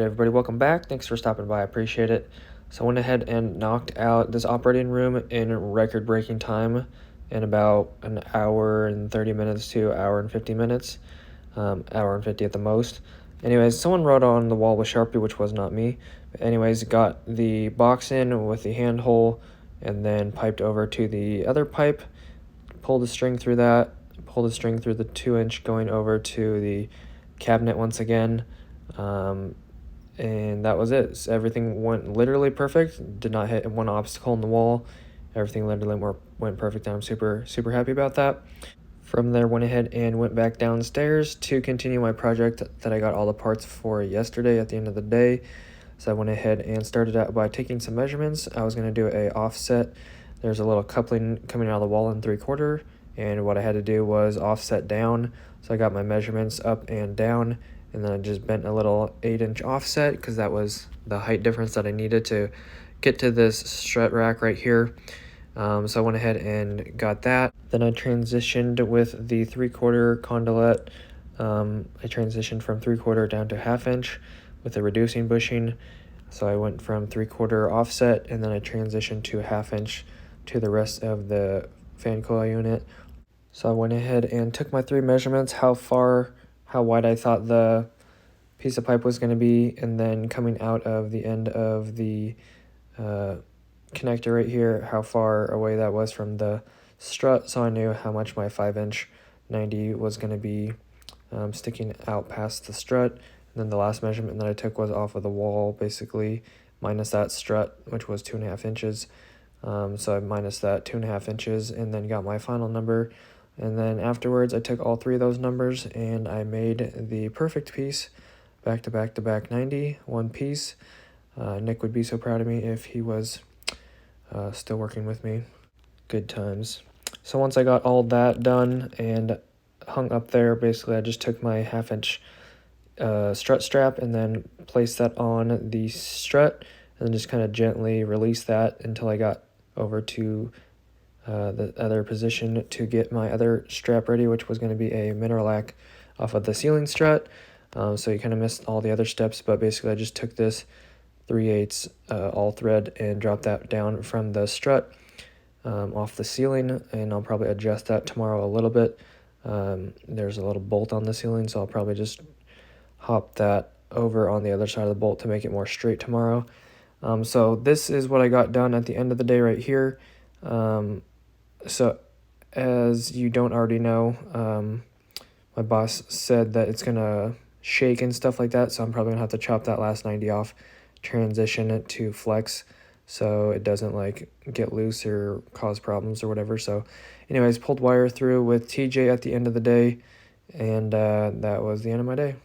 everybody, welcome back. Thanks for stopping by, I appreciate it. So I went ahead and knocked out this operating room in record-breaking time in about an hour and 30 minutes to hour and 50 minutes, hour and 50 at the most. Anyways, someone wrote on the wall with Sharpie, which was not me. But anyways, got the box in with the hand hole and then piped over to the other pipe, pulled the string through that, pulled the string through the 2-inch going over to the cabinet once again. And that was it. So everything went literally perfect. Did not hit one obstacle in the wall. Everything literally went perfect, and I'm super happy about that. From there, went ahead and went back downstairs to continue my project that I got all the parts for yesterday at the end of the day. So I went ahead and started out by taking some measurements. I was going to do a offset. There's a little coupling coming out of the wall in 3/4, and what I had to do was offset down. So I got my measurements up and down, and then I just bent a little 8-inch offset because that was the height difference that I needed to get to this strut rack right here. So I went ahead and got that. Then I transitioned with the 3/4 conduit. I transitioned from 3/4 down to 1/2 inch with a reducing bushing. So I went from 3/4 offset, and then I transitioned to 1/2 inch to the rest of the fan coil unit. So I went ahead and took my 3 measurements, how wide I thought the piece of pipe was going to be, and then coming out of the end of the connector right here, how far away that was from the strut, so I knew how much my 5-inch 90 was going to be sticking out past the strut. And then the last measurement that I took was off of the wall, basically minus that strut, which was 2.5 inches. So I minus that 2.5 inches and then got my final number. And then afterwards I took all 3 of those numbers and I made the perfect piece, back to back 90, one piece. Nick would be so proud of me if he was still working with me. Good times. So once I got all that done and hung up there, basically I just took my 1/2 inch strut strap and then placed that on the strut and then just kind of gently released that until I got over to the other position to get my other strap ready, which was going to be a Mineralac off of the ceiling strut. So you kind of missed all the other steps, but basically I just took this 3/8 all thread and dropped that down from the strut off the ceiling, and I'll probably adjust that tomorrow a little bit. There's a little bolt on the ceiling, so I'll probably just hop that over on the other side of the bolt to make it more straight tomorrow. So this is what I got done at the end of the day right here. So as you don't already know, my boss said that it's gonna shake and stuff like that, so I'm probably gonna have to chop that last 90 off, transition it to flex so it doesn't like get loose or cause problems or whatever. So anyways, pulled wire through with TJ at the end of the day, and that was the end of my day.